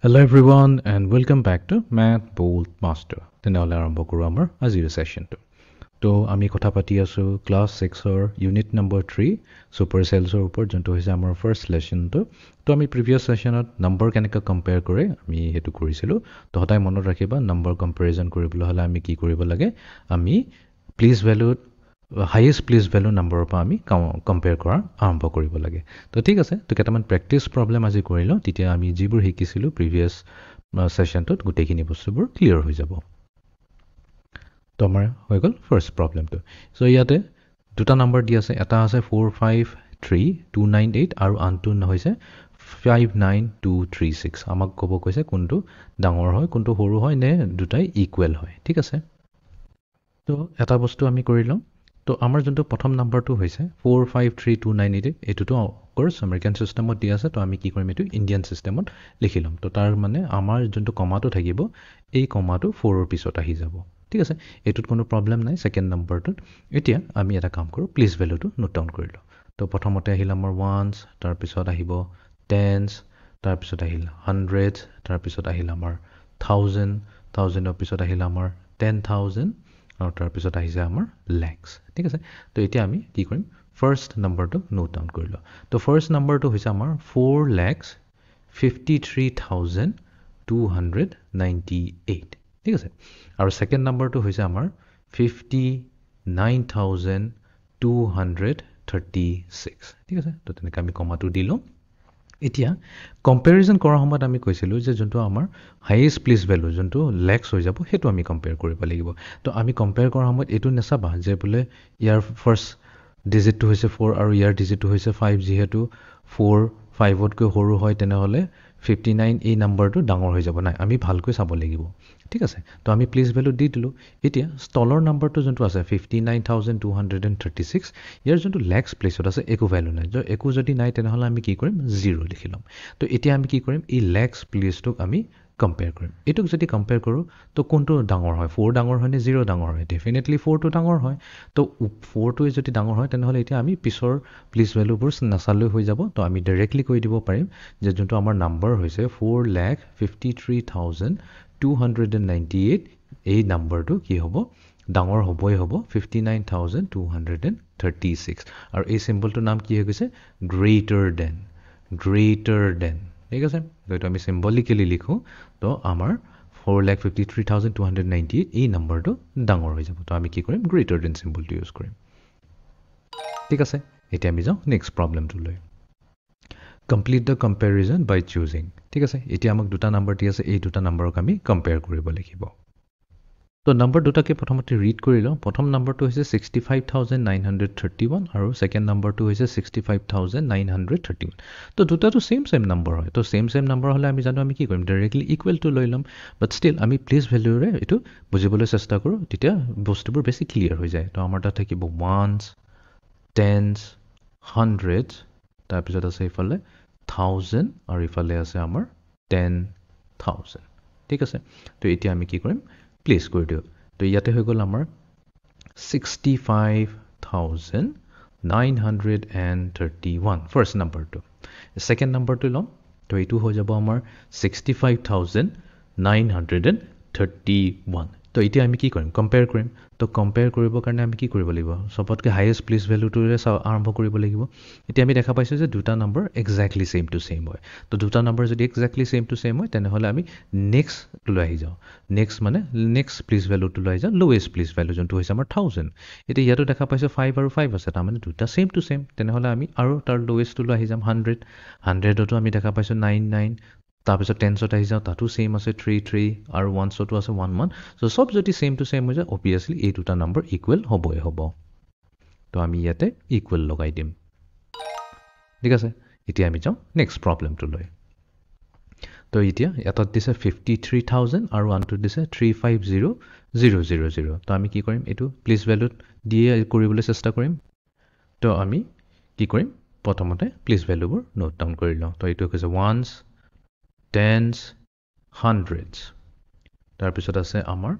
Hello everyone and welcome back to Math Bold Master. তেনেহলে আৰম্ভ কৰোঁ আমাৰ আজিৰ সেশনটো। তো আমি কথা পাতি আছো ক্লাছ 6 ৰ ইউনিট নম্বৰ 3 সুপাৰ সেলছৰ ওপৰত যোনটো হৈছে আমাৰ ফাৰ্স্ট লেসনটো। তো আমি প্ৰিভিয়াস সেশনত নম্বৰ কেনেকৈ কম্পেয়াৰ কৰে আমি হেতু কৰিছিলো। তো হঠাই মনত ৰাখিবা নম্বৰ কম্পেৰিজন কৰিবলৈ হলে আমি কি কৰিব লাগে, আমি প্লেস ভ্যালুত হাইয়েস্ট প্লেস ভ্যালু নম্বৰৰ পৰা আমি কম্পেয়াৰ কৰা আৰম্ভ কৰিব লাগে। তো ঠিক আছে, তো কেইটামান প্ৰেক্টিছ প্ৰবলেম আজি কৰিলো, তেতিয়া আমি যিবোৰ শিকিছিলো প্ৰিভিয়াস সেশনটোত গোটেইখিনি বস্তুবোৰ ক্লিয়াৰ হৈ যাব। তো আমাৰ হৈ গ'ল ফাৰ্স্ট প্ৰবলেমটো। সো ইয়াতে দুটা নম্বৰ দি আছে, এটা আছে 453298 আৰু আনটো হৈছে 59236। আমাক ক'ব কৈছে কোনটো ডাঙৰ হয় কোনটো সৰু হয় নে দুটাই ইকুৱেল হয়। ঠিক আছে, তো এটা বস্তু আমি কৰি লওঁ। তো আমাৰ যোনটো প্ৰথম নম্বৰটো হৈছে 453298, এইটোতো অফকোৰ্স আমেৰিকান সিস্টেমত দি আছে, তো আমি কি কৰিম এইটো ইণ্ডিয়ান সিস্টেমত লিখি ল'ম। তো তাৰ মানে আমাৰ যোনটো কমাটো থাকিব এই কমাটো 4ৰ পিছত আহি যাব। ঠিক আছে, এইটোত কোনো প্ৰবলেম নাই সেকেন্ড নম্বৰটোত। এতিয়া আমি এটা কাম কৰোঁ, প্লেস ভ্যালুটো নোট ডাউন কৰি লওঁ। তো প্ৰথমতে আহিল আমাৰ ওৱানছ, তাৰপিছত আহিব টেন্স, তাৰপিছত আহিল হাণ্ড্ৰেডছ, তাৰপিছত আহিল আমাৰ থাউজেণ্ড, থাউজেণ্ডৰ পিছত আহিল আমাৰ 10,000 আৰু তাৰপিছত আহিছে আমাৰ লেক্স। ঠিক আছে, তো এতিয়া আমি কি কৰিম, ফাৰ্স্ট নম্বৰটো নোট ডাউন কৰি লওঁ। তো ফাৰ্স্ট নম্বৰটো হৈছে আমাৰ 4,53,298। ঠিক আছে, আৰু সেকেন্ড নম্বৰটো হৈছে আমাৰ 59,236। ঠিক আছে, তো তেনেকৈ আমি কমাটো দি লওঁ। এতিয়া কম্পেৰিজন কৰাৰ সময়ত আমি কৈছিলোঁ যে যোনটো আমাৰ হাইয়েস্ট প্লেস ভ্যালু যোনটো লেক্স হৈ যাব সেইটো আমি কম্পেয়াৰ কৰিব লাগিব। তো আমি কম্পেয়াৰ কৰাৰ সময়ত এইটো নেচাবা যে বোলে ইয়াৰ ফাৰ্স্ট ডিজিটটো হৈছে 4 আৰু ইয়াৰ ডিজিটটো হৈছে 5, যিহেতু 4 5তকৈ সৰু হয় তেনেহ'লে 59 এই নম্বৰটো ডাঙৰ হৈ যাব। নাই, আমি ভালকৈ চাব লাগিব। ঠিক আছে, তো আমি প্লেস ভ্যালু দি দিলোঁ। এতিয়া ষ্টলৰ নম্বৰটো যোনটো আছে 59,236, ইয়াৰ যোনটো লেক্স প্লেছত আছে একো ভ্যালু নাই। একো যদি নাই তেনেহ'লে আমি কি কৰিম, 0 লিখি ল'ম। তো এতিয়া আমি কি কৰিম, এই লেক্স প্লেছটোক আমি কম্পেয়াৰ কৰিম। এইটোক যদি কম্পেয়াৰ কৰোঁ তো কোনটো ডাঙৰ হয়, 4 ডাঙৰ হয় নে 0 ডাঙৰ হয়? ডেফিনেটলি 4টো ডাঙৰ হয়। তো 4টোৱে যদি ডাঙৰ হয় তেনেহ'লে এতিয়া আমি পিছৰ প্লেস ভ্যালুবোৰ নাচালৈ হৈ যাব। তো আমি ডাইৰেক্টলি কৈ দিব পাৰিম যে যোনটো আমাৰ নম্বৰ হৈছে 4,53,298, এই নম্বৰটো কি হ'ব, ডাঙৰ হ'বই হ'ব 59,236। আৰু এই চিম্বলটোৰ নাম কি হৈ গৈছে, গ্ৰেটাৰ দেন। Greater than. ঠিক আছে, তো এইটো আমি চিম্বলিকেলি লিখোঁ। তো আমাৰ 4,53,298 এই নম্বৰটো ডাঙৰ হৈ যাব। তো আমি কি কৰিম, গ্ৰেটাৰ দেন চিম্বলটো ইউজ কৰিম। ঠিক আছে, এতিয়া আমি যাওঁ নেক্সট প্ৰবলেমটোলৈ। Complete the comparison by choosing. ঠিক আছে, এতিয়া আমাক দুটা নম্বৰ দি আছে, এই দুটা নম্বৰক আমি কম্পেয়াৰ কৰিব লাগিব। তো নম্বৰ দুটাকে প্ৰথমতে ৰিড কৰি লওঁ। প্ৰথম নম্বৰটো হৈছে 65,931 আৰু সেকেন্ড নম্বৰটো হৈছে 65,931। তো দুটাটো সেম নম্বৰ হয়। তো সেম নম্বৰ হ'লে আমি জানো আমি কি কৰিম, ডাইৰেক্টলি ইকুৱেলটো লৈ ল'ম। বাট ষ্টিল আমি প্লেস ভ্যালুৰে এইটো বুজিবলৈ চেষ্টা কৰোঁ, তেতিয়া বস্তুবোৰ বেছি ক্লিয়াৰ হৈ যায়। তো আমাৰ তাত থাকিব ওৱানছ, টেন্স, হাণ্ড্ৰেডছ, তাৰপিছত আছে ইফালে থাউজেণ্ড আৰু ইফালে আছে আমাৰ 10,000। ঠিক আছে, তো এতিয়া আমি কি কৰিম, প্লেস কৰি দিওঁ। তো ইয়াতে হৈ গ'ল আমাৰ 65,931 ফাৰ্স্ট নম্বৰটো। সেকেন্ড নম্বৰটো ল'ম, তো এইটো হৈ যাব আমাৰ 65,931। তো এতিয়া আমি কি কৰিম, কম্পেয়াৰ কৰিম। তো কম্পেয়াৰ কৰিবৰ কাৰণে আমি কি কৰিব লাগিব, সবতকৈ হাইয়েস্ট প্লেস ভ্যালুটোৰে আৰম্ভ কৰিব লাগিব। এতিয়া আমি দেখা পাইছোঁ যে দুটা number exactly same to same হয়। তো দুটা নম্বৰ যদি এক্সাক্টলি সেম টু সেম হয় তেনেহ'লে আমি নেক্সটলৈ আহি যাওঁ। নেক্সট মানে নেক্সট প্লেস ভ্যালুটোলৈ আহি যাওঁ, লোৱেষ্ট প্লেস ভ্যালু যোনটো হৈছে আমাৰ 1000। এতিয়া ইয়াতো দেখা পাইছোঁ 5 আৰু 5 আছে, তাৰমানে দুটা সেম টু সেম। তেনেহ'লে আমি আৰু তাৰ লোৱেষ্টটোলৈ আহি যাম 100। 100তো আমি দেখা পাইছোঁ 99, তাৰপিছত টেন্সত আহি যাওঁ, তাতো সেম আছে 33 আৰু ওৱানছতো আছে 11। চ' চব যদি সেম টু সেম হৈ যায় অবভিয়াছলি এই দুটা নম্বৰ ইকুৱেল হ'বই হ'ব। তো আমি ইয়াতে ইকুৱেল লগাই দিম। ঠিক আছে, এতিয়া আমি যাওঁ নেক্সট প্ৰবলেমটোলৈ। তো এতিয়া এটাত দিছে 53,000 আৰু আনটোত দিছে 350,000। তো আমি কি কৰিম, এইটো প্লেস ভ্যালুত দিয়ে কৰিবলৈ চেষ্টা কৰিম। তো আমি কি কৰিম, প্ৰথমতে প্লেস ভ্যালুবোৰ নোট ডাউন কৰি লওঁ। তো এইটো হৈছে ওৱানছ, টেন্স, হাণ্ড্ৰেডছ, তাৰপিছত আছে আমাৰ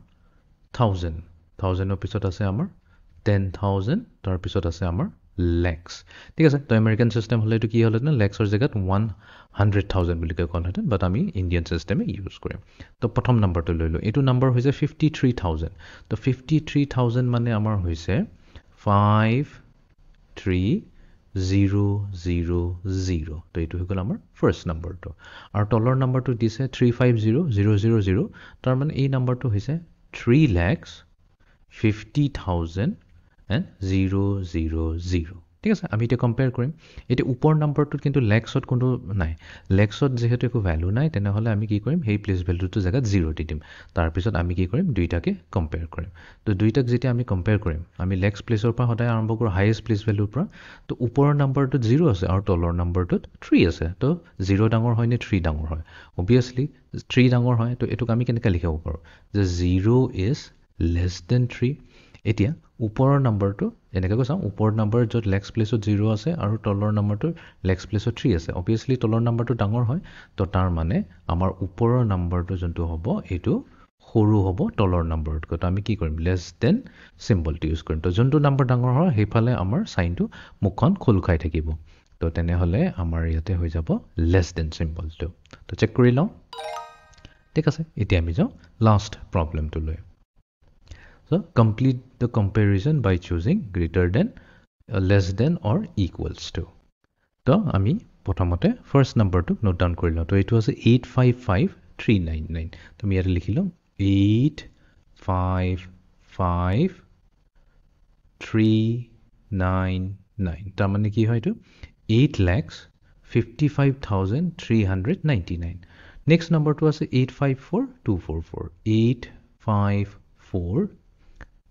থাউজেণ্ড, থাউজেণ্ডৰ পিছত আছে আমাৰ 10,000, তাৰপিছত আছে আমাৰ lakhs ঠিক আছে তো আমেৰিকান সিস্টেম হলে এটো কি হলহেতেন lakhsৰ জেগাত 100,000 বুলি কয় কলহেতেন বাট আমি ইণ্ডিয়ান সিস্টেমে ইউজ কৰিম তো প্ৰথম নাম্বাৰটো লৈ লো এটো নাম্বাৰ হৈছে 53000 তো 53000 মানে আমাৰ হৈছে 53000 তো এটো হৈ গল আমাৰ ফাৰ্স্ট নাম্বাৰটো আৰু তলৰ নাম্বাৰটো দিছে 350000 তাৰ মানে এই নাম্বাৰটো হৈছে 3,50,000 and 000 ঠিক আছে আমি এটা কম্পেয়াৰ কৰিম এটা উপৰ নাম্বাৰটো কিন্তু ল্যাক্সত কোনো নাই ল্যাক্সত যেহেতু একো ভ্যালু নাই তেনেহলে আমি কি কৰিম সেই প্লেস ভ্যালুটো জায়গাত 0 দি দিম তাৰ পিছত আমি কি কৰিম দুইটাকে কম্পেয়াৰ কৰিম তো দুইটাক যেতিয়া আমি কম্পেয়াৰ কৰিম আমি ল্যাক্স প্লেসৰ পৰা সদায় আৰম্ভ কৰো হাইয়েষ্ট প্লেস ভ্যালুৰ পৰা তো ওপৰৰ নাম্বাৰটো 0 আছে আৰু তলৰ নাম্বাৰটোত 3 আছে তো 0 ডাঙৰ হয় নে 3 ডাঙৰ হয় obviously 3 ডাঙৰ হয় তো এটোক আমি কেনেকৈ লিখিব পাৰো যে 0 is less than 3 এতিয়া ওপৰৰ নাম্বাৰটো এনেকৈ কৈছা ওপৰৰ নাম্বাৰ যত লেক্স প্লেসত 0 আছে আৰু তলৰ নাম্বাৰটো লেক্স প্লেসত 3 আছে obviously তলৰ নাম্বাৰটো ডাঙৰ হয় তো তাৰ মানে আমাৰ ওপৰৰ নাম্বাৰটো যোনটো হ'ব এটো সৰু হ'ব তলৰ নাম্বাৰতকৈ তো আমি কি কৰিম লেস দেন সিম্বলটো ইউজ কৰিম তো যোনটো নাম্বাৰ ডাঙৰ হয় হেফালে আমাৰ সাইনটো মুখখন খোল খাই থাকিব তো তেনেহলে আমাৰ ইয়াতে হৈ যাব লেস দেন সিম্বলটো তো চেক কৰি লওঁ ঠিক আছে এতিয়া আমি যাওঁ লাষ্ট প্ৰবলেমটো লৈ So complete the comparison by choosing greater than, less than or equals to. So আমি প্ৰথমতে first number to note down কৰি লওঁ তো এটো আছে 855399 তো আমি ইয়াতে লিখি লওঁ 855399 তাৰ মানে কি হয় এটো 8,55,399 next number to আছে 854244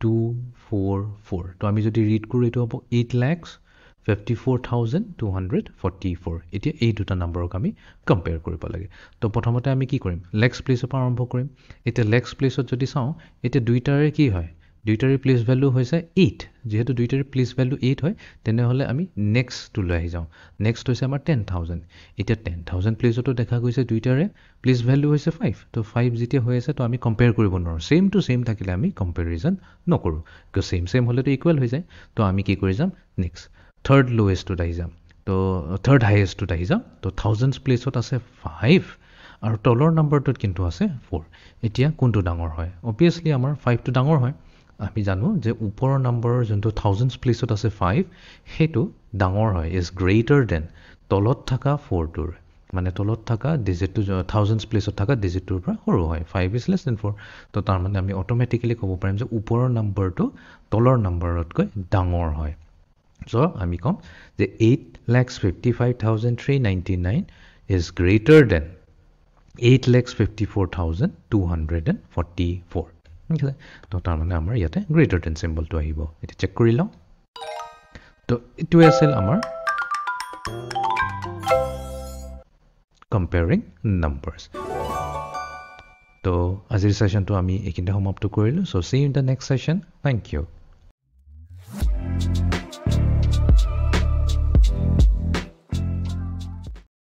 854,244 তো আমি যদি ৰিড কৰো এটো হ'ব 8,54,244 এতিয়া এই দুটা নম্বৰক আমি কম্পেয়াৰ কৰিব লাগে তো প্ৰথমতে আমি কি কৰিম লেক্স প্লেসৰ পৰা আৰম্ভ কৰিম এতিয়া লেক্স প্লেসত যদি চাওঁ এতিয়া দুইটাৰে কি হয় দুইটাৰে প্লেস ভ্যালু হৈছে 8 যেহেতু দুইটাৰে প্লেস ভ্যালু 8 হয় তেনেহলে আমি নেক্সট টু লৈ যাওঁ নেক্সট হৈছে আমাৰ 10,000 এতিয়া 10,000 প্লেসতো দেখা গৈছে দুইটাৰে প্লেস ভ্যালু হৈছে 5 তো 5 যেতিয়া হৈ আছে তো আমি কম্পেয়াৰ কৰিব নোৱাৰো সেম টু সেম থাকিলে আমি কম্পেৰিজন নকৰো কিয় সেম হলে তো ইকুৱেল হৈ যায় তো আমি কি কৰি যাম নেক্সট থাৰ্ড লোৱেষ্ট টু আহি যাম তো থাৰ্ড হাইয়েষ্ট টু আহি যাম তো থাউজেণ্ডছ প্লেসত আছে 5 আৰু তলৰ নাম্বাৰটোত কিন্তু আছে 4 এতিয়া কোনটো ডাঙৰ হয় obviously আমাৰ 5 টো ডাঙৰ হয় আমি জানো যে ওপৰৰ নাম্বাৰৰ যোনটো থাউজেণ্ডছ প্লেসত আছে 5 হেতু ডাঙৰ হয় ইজ গ্ৰেটাৰ দেন তলত থকা 4 টোৰ মানে তলত থকা ডিজিটটো থাউজেণ্ডছ প্লেসত থকা ডিজিটটোৰ পৰা সৰু হয় 5 ইজ লেছ দেন 4 তো তাৰ মানে আমি অটোমেটিক্যালি ক'ব পাৰিম যে ওপৰৰ নাম্বাৰটো তলৰ নাম্বাৰতকৈ ডাঙৰ হয় so আমি কম যে 8,55,399 is greater than 8,54,244 ঠিক আছে তো তাৰ মানে আমাৰ ইয়াতে গ্ৰেটাৰ দেন সিম্বলটো আহিব এটা চেক কৰি লওঁ তো ইটো আছিল আমাৰ comparing numbers তো আজিৰ সেশনটো আমি এইখিনিতে সমাপ্ত কৰিলো so see you in the next session thank you